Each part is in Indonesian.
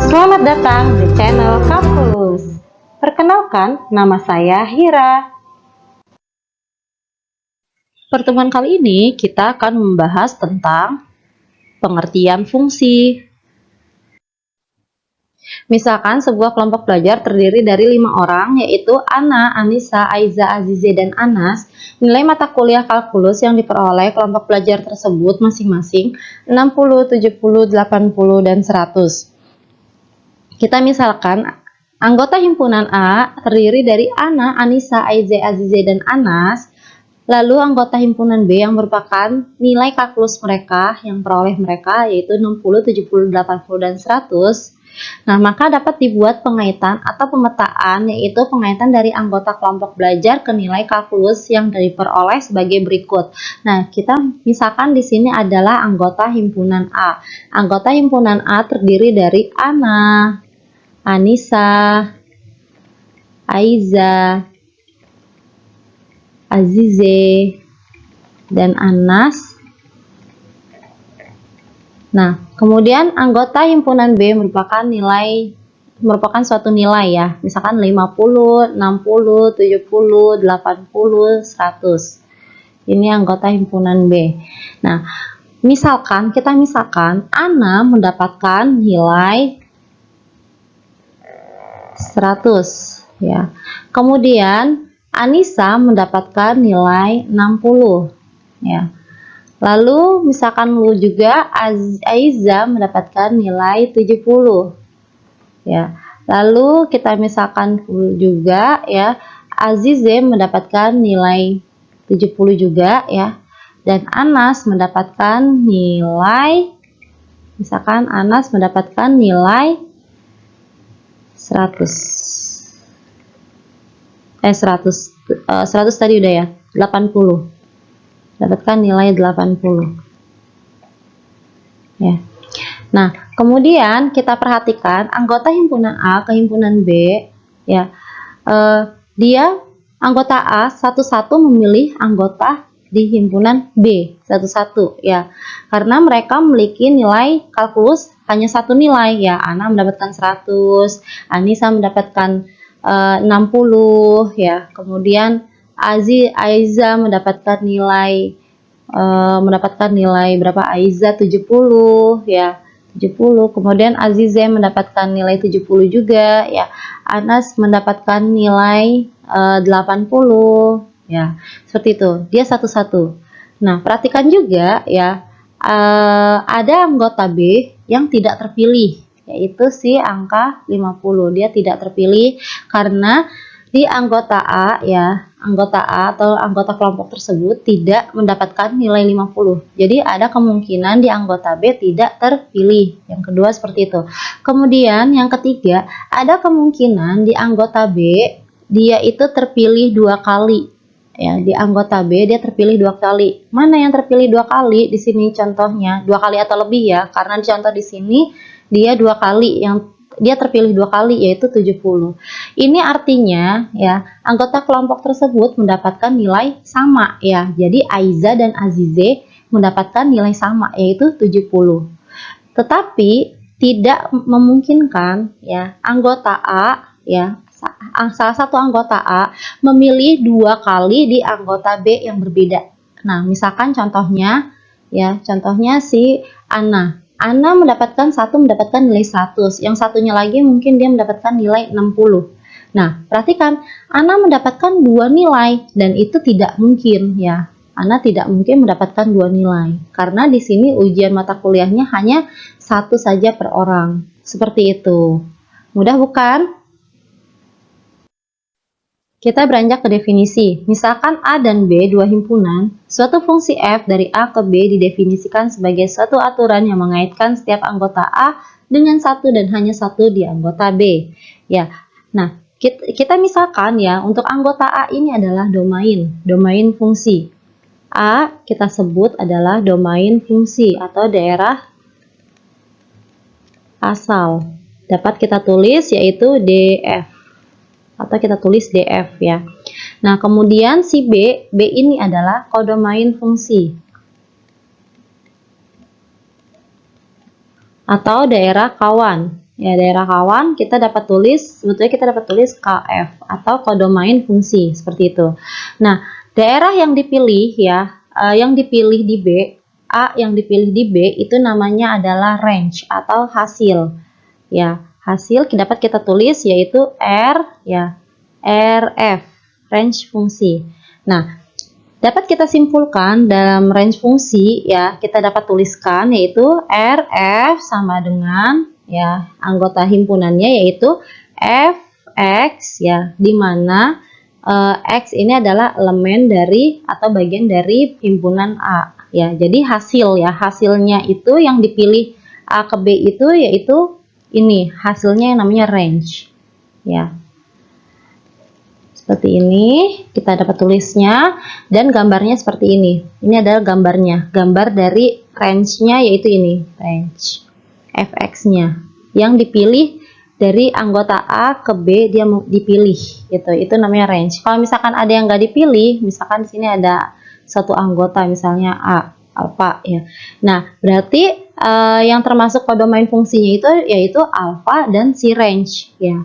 Selamat datang di channel Kalkulus. Perkenalkan, nama saya Hira. Pertemuan kali ini kita akan membahas tentang pengertian fungsi. Misalkan sebuah kelompok belajar terdiri dari 5 orang, yaitu Ana, Anissa, Aiza, Azize, dan Anas. Nilai mata kuliah kalkulus yang diperoleh kelompok belajar tersebut masing-masing 60, 70, 80, dan 100. Kita misalkan anggota himpunan A terdiri dari Ana, Anissa, Aiza, Azize, dan Anas. Lalu anggota himpunan B yang merupakan nilai kalkulus mereka yang peroleh mereka yaitu 60, 70, 80, dan 100. Nah, maka dapat dibuat pengaitan atau pemetaan, yaitu pengaitan dari anggota kelompok belajar ke nilai kalkulus yang diperoleh sebagai berikut. Nah, kita misalkan di sini adalah anggota himpunan A. Anggota himpunan A terdiri dari Ana, Anissa, Aiza, Azize, dan Anas. Nah, kemudian anggota himpunan B merupakan suatu nilai ya. Misalkan 50, 60, 70, 80, 100. Ini anggota himpunan B. Nah, kita misalkan Ana mendapatkan nilai 100 ya. Kemudian Anissa mendapatkan nilai 60 ya. Lalu misalkan juga Aiza mendapatkan nilai 70 ya. Lalu kita misalkan juga ya Azize mendapatkan nilai 70 juga ya. Dan Anas mendapatkan nilai 100 tadi udah ya, 80. Dapatkan nilai 80. Ya. Nah, kemudian kita perhatikan anggota himpunan A ke himpunan B ya. Dia anggota A satu-satu memilih anggota di himpunan B satu-satu ya. Karena mereka memiliki nilai kalkulus hanya satu nilai ya. Ana mendapatkan 100, Anissa mendapatkan 60 ya. Kemudian Aiza mendapatkan nilai berapa? Aiza 70 ya. 70. Kemudian Azize mendapatkan nilai 70 juga ya. Anas mendapatkan nilai 80 ya. Seperti itu. Dia satu-satu. Nah, perhatikan juga ya. Ada anggota B yang tidak terpilih, yaitu si angka 50. Dia tidak terpilih karena di anggota A ya, anggota A atau anggota kelompok tersebut tidak mendapatkan nilai 50. Jadi ada kemungkinan di anggota B tidak terpilih. Yang kedua seperti itu. Kemudian yang ketiga, ada kemungkinan di anggota B dia itu terpilih 2 kali. Ya, di anggota B dia terpilih 2 kali. Mana yang terpilih 2 kali? Di sini contohnya 2 kali atau lebih ya, karena contoh di sini dia 2 kali, yang dia terpilih 2 kali yaitu 70. Ini artinya ya, anggota kelompok tersebut mendapatkan nilai sama ya. Jadi Aiza dan Azize mendapatkan nilai sama yaitu 70. Tetapi tidak memungkinkan ya anggota A ya, salah satu anggota A memilih 2 kali di anggota B yang berbeda. Nah, misalkan contohnya si Ana mendapatkan nilai 100, yang satunya lagi mungkin dia mendapatkan nilai 60. Nah, perhatikan, Ana mendapatkan 2 nilai dan itu tidak mungkin ya. Ana tidak mungkin mendapatkan 2 nilai karena di sini ujian mata kuliahnya hanya 1 saja per orang. Seperti itu. Mudah bukan? Kita beranjak ke definisi. Misalkan A dan B dua himpunan, suatu fungsi f dari A ke B didefinisikan sebagai suatu aturan yang mengaitkan setiap anggota A dengan satu dan hanya satu di anggota B. Ya, nah kita misalkan ya untuk anggota A ini adalah domain fungsi. A kita sebut adalah domain fungsi atau daerah asal. Dapat kita tulis yaitu DF. Atau kita tulis DF ya. Nah, kemudian si B ini adalah kodomain fungsi atau daerah kawan. ya daerah kawan, kita dapat tulis, sebetulnya kita dapat tulis KF atau kodomain fungsi seperti itu. Nah, daerah yang dipilih ya, yang dipilih di B, A yang dipilih di B itu namanya adalah range atau hasil. Ya, hasil dapat kita tulis yaitu R ya, RF, range fungsi. Nah, dapat kita simpulkan dalam range fungsi ya, kita dapat tuliskan yaitu RF sama dengan ya anggota himpunannya yaitu Fx ya, di mana X ini adalah elemen dari atau bagian dari himpunan A ya. Jadi hasil ya, hasilnya itu yang dipilih A ke B itu yaitu ini hasilnya yang namanya range ya. Seperti ini kita dapat tulisnya dan gambarnya seperti ini. Ini adalah gambarnya, gambar dari range-nya yaitu ini, range fx-nya yang dipilih dari anggota A ke B, dia dipilih gitu. Itu namanya range. Kalau misalkan ada yang nggak dipilih, misalkan di sini ada satu anggota misalnya A alpha ya. Nah, berarti yang termasuk kodomain fungsinya itu yaitu alpha dan si range ya.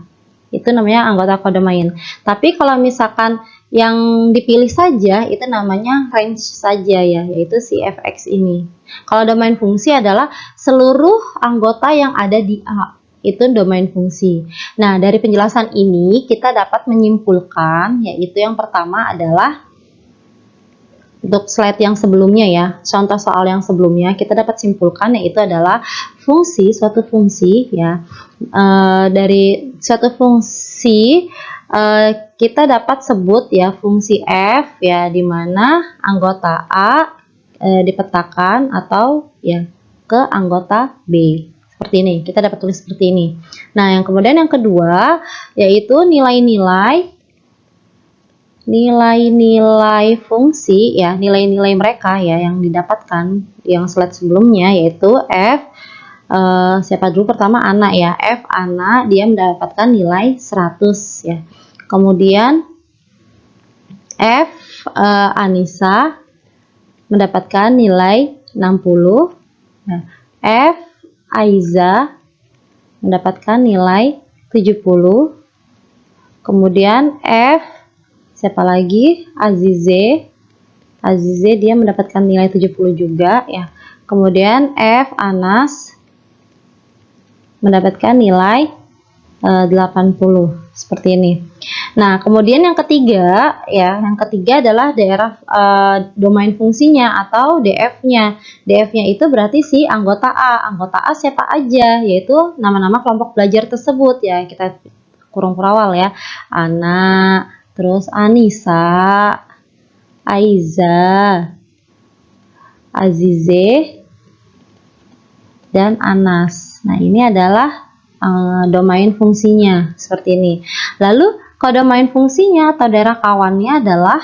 Itu namanya anggota kodomain. Tapi kalau misalkan yang dipilih saja itu namanya range saja ya, yaitu si fx ini. Kalau domain fungsi adalah seluruh anggota yang ada di A, itu domain fungsi. Nah, dari penjelasan ini kita dapat menyimpulkan, yaitu yang pertama adalah untuk slide yang sebelumnya ya, contoh soal yang sebelumnya kita dapat simpulkan yaitu adalah fungsi, suatu fungsi ya, dari suatu fungsi kita dapat sebut ya fungsi f ya, dimana anggota A dipetakan atau ya ke anggota B. Seperti ini, kita dapat tulis seperti ini. Nah, yang kemudian yang kedua yaitu nilai-nilai fungsi ya, nilai-nilai mereka ya yang didapatkan yang slide sebelumnya yaitu f siapa dulu pertama anak ya, f anak dia mendapatkan nilai 100 ya. Kemudian f Anissa mendapatkan nilai 60. Nah, f Aiza mendapatkan nilai 70. Kemudian f siapa lagi? Azize dia mendapatkan nilai 70 juga ya. Kemudian F Anas mendapatkan nilai 80 seperti ini. Nah, kemudian yang ketiga ya, yang ketiga adalah daerah domain fungsinya atau DF-nya. DF-nya itu berarti si anggota A. Anggota A siapa aja? Yaitu nama-nama kelompok belajar tersebut ya. Kita kurung kurawal ya. Anak, terus Anissa, Aiza, Azize, dan Anas. Nah, ini adalah domain fungsinya seperti ini. Lalu kodomain fungsinya atau daerah kawannya adalah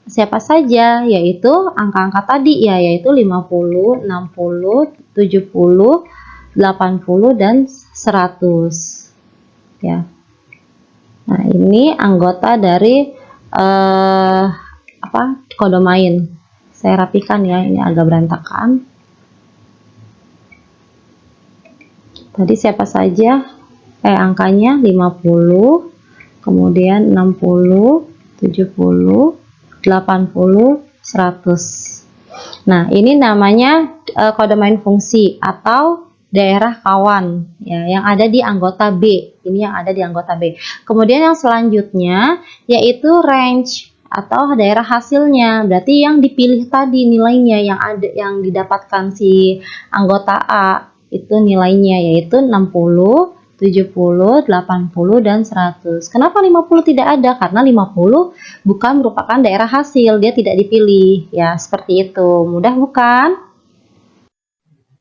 siapa saja, yaitu angka-angka tadi ya, yaitu 50, 60, 70, 80, dan 100 ya. Nah, ini anggota dari kodomain. Saya rapikan ya, ini agak berantakan. Tadi siapa saja? Angkanya 50, kemudian 60, 70, 80, 100. Nah, ini namanya kodomain fungsi atau daerah kawan ya, yang ada di anggota B. Ini yang ada di anggota B. Kemudian yang selanjutnya yaitu range atau daerah hasilnya. Berarti yang dipilih tadi nilainya yang ada, yang didapatkan si anggota A itu nilainya yaitu 60, 70, 80, dan 100. Kenapa 50 tidak ada? Karena 50 bukan merupakan daerah hasil, dia tidak dipilih ya, seperti itu. Mudah bukan?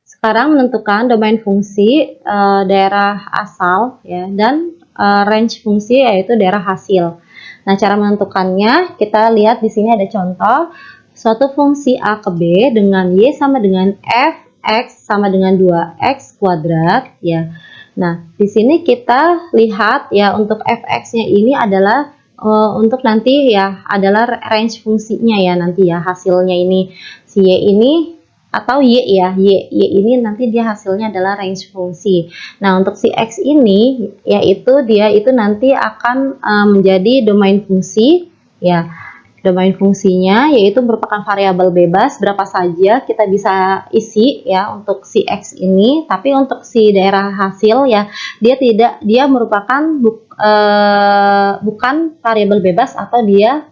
Sekarang menentukan domain fungsi daerah asal ya, dan range fungsi yaitu daerah hasil. Nah, cara menentukannya kita lihat di sini ada contoh suatu fungsi A ke B dengan Y sama dengan Fx sama dengan 2x kuadrat ya. Nah, di sini kita lihat ya, untuk Fx-nya ini adalah untuk nanti ya adalah range fungsinya ya, nanti ya hasilnya ini si Y ini atau Y ya, Y ini nanti dia hasilnya adalah range fungsi. Nah, untuk si X ini yaitu dia itu nanti akan menjadi domain fungsi ya. Domain fungsinya yaitu merupakan variabel bebas, berapa saja kita bisa isi ya untuk si X ini, tapi untuk si daerah hasil ya dia merupakan bukan variabel bebas atau dia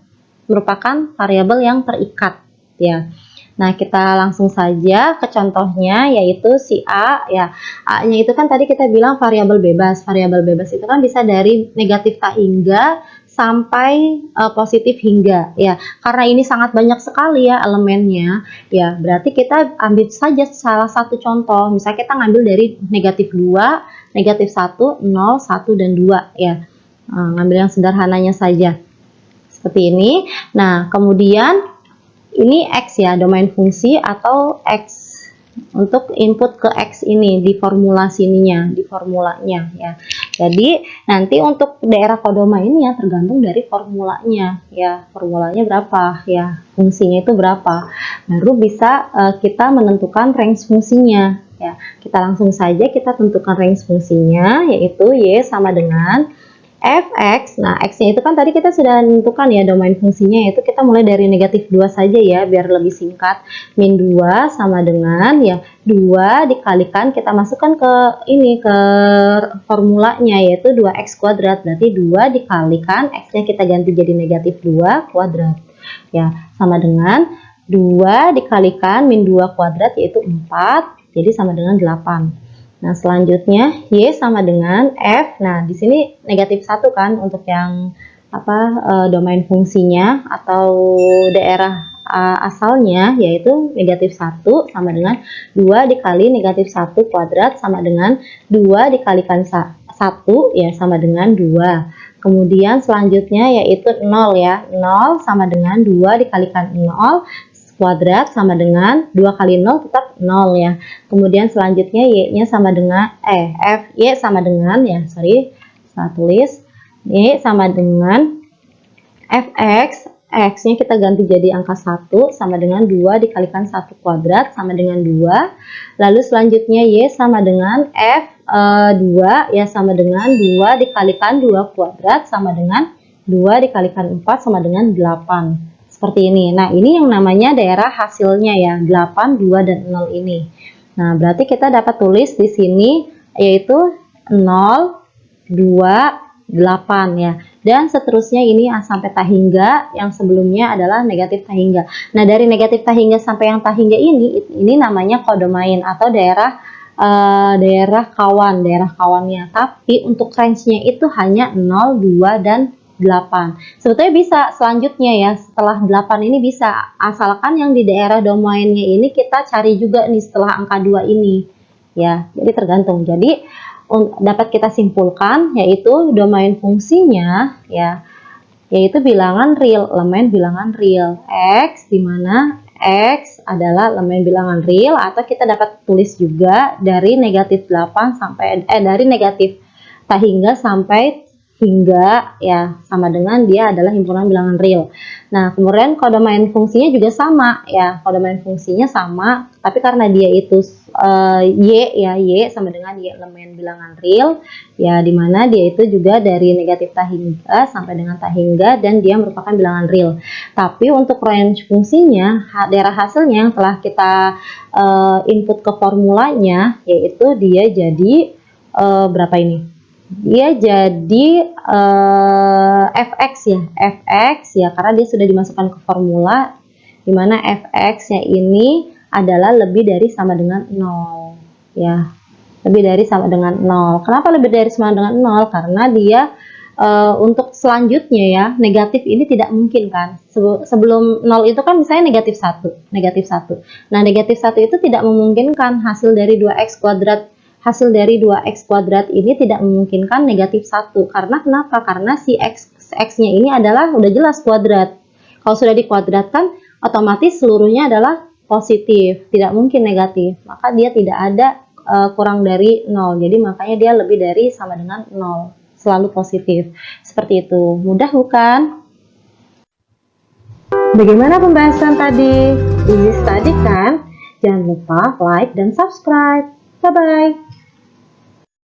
merupakan variabel yang terikat ya. Nah, kita langsung saja ke contohnya, yaitu si A ya. A-nya itu kan tadi kita bilang variabel bebas. Variabel bebas itu kan bisa dari negatif tak hingga sampai positif hingga ya. Karena ini sangat banyak sekali ya elemennya ya, berarti kita ambil saja salah satu contoh. Misalnya kita ngambil dari negatif 2, negatif 1, 0, 1 dan 2 ya. Ngambil yang sederhananya saja seperti ini. Nah, kemudian ini X ya, domain fungsi atau X untuk input ke X ini di formula sininya, di formulanya ya. Jadi nanti untuk daerah kodoma ini ya tergantung dari formulanya ya, formulanya berapa ya, fungsinya itu berapa, baru bisa kita menentukan range fungsinya ya. Kita langsung saja kita tentukan range fungsinya, yaitu Y sama dengan Fx. Nah, X-nya itu kan tadi kita sudah menentukan ya domain fungsinya, yaitu kita mulai dari negatif 2 saja ya, biar lebih singkat. Min 2 sama dengan ya 2 dikalikan, kita masukkan ke ini, ke formulanya, yaitu 2x kuadrat. Berarti 2 dikalikan, X-nya kita ganti jadi negatif 2 kuadrat. Ya, sama dengan 2 dikalikan min 2 kuadrat, yaitu 4, jadi sama dengan 8. Nah, selanjutnya Y sama dengan F. Nah, di sini negatif 1 kan untuk yang domain fungsinya atau daerah asalnya, yaitu negatif 1 sama dengan 2 dikali negatif 1 kuadrat sama dengan 2 dikalikan 1 ya sama dengan 2. Kemudian selanjutnya yaitu 0 ya. 0 sama dengan 2 dikalikan 0 kuadrat sama dengan 2 kali 0 tetap 0 ya. Kemudian selanjutnya Y-nya sama dengan Y sama dengan ya, salah tulis. Y sama dengan Fx, X-nya kita ganti jadi angka 1 sama dengan 2 dikalikan 1 kuadrat sama dengan 2. Lalu selanjutnya Y sama dengan F2 ya sama dengan 2 dikalikan 2 kuadrat sama dengan 2 dikalikan 4 sama dengan 8. Seperti ini. Nah, ini yang namanya daerah hasilnya ya, 8, 2, dan 0 ini. Nah, berarti kita dapat tulis di sini yaitu 0, 2, 8 ya. Dan seterusnya ini sampai tak hingga, yang sebelumnya adalah negatif tak hingga. Nah, dari negatif tak hingga sampai yang tak hingga ini namanya kodomain atau daerah kawannya. Tapi untuk range-nya itu hanya 0, 2, dan 8. Sebetulnya bisa selanjutnya ya, setelah 8 ini bisa, asalkan yang di daerah domainnya ini kita cari juga nih setelah angka 2 ini ya. Jadi tergantung. Jadi dapat kita simpulkan yaitu domain fungsinya ya, yaitu bilangan real, elemen bilangan real X, di mana X adalah elemen bilangan real, atau kita dapat tulis juga dari negatif 8 sampai dari negatif tak hingga sampai hingga ya, sama dengan dia adalah himpunan bilangan real. Nah, kemudian kodomain fungsinya juga sama ya, kodomain fungsinya sama, tapi karena dia itu Y ya, Y sama dengan Y elemen bilangan real ya, dimana dia itu juga dari negatif tak hingga sampai dengan tak hingga, dan dia merupakan bilangan real. Tapi untuk range fungsinya, daerah hasilnya yang telah kita input ke formulanya, yaitu dia jadi berapa ini? Dia jadi Fx ya, karena dia sudah dimasukkan ke formula, dimana Fx nya ini adalah lebih dari sama dengan 0 ya, lebih dari sama dengan 0. Kenapa lebih dari sama dengan 0? Karena dia untuk selanjutnya ya, negatif ini tidak mungkin kan, sebelum 0 itu kan misalnya negatif 1. Nah, negatif 1 itu tidak memungkinkan hasil dari 2x kuadrat. Hasil dari 2x kuadrat ini tidak memungkinkan negatif 1. Karena kenapa? Karena si x-nya ini adalah udah jelas kuadrat. Kalau sudah dikuadratkan, otomatis seluruhnya adalah positif, tidak mungkin negatif. Maka dia tidak ada kurang dari 0. Jadi makanya dia lebih dari sama dengan 0. Selalu positif. Seperti itu. Mudah bukan? Bagaimana pembahasan tadi? Easy study kan? Jangan lupa like dan subscribe. Bye-bye.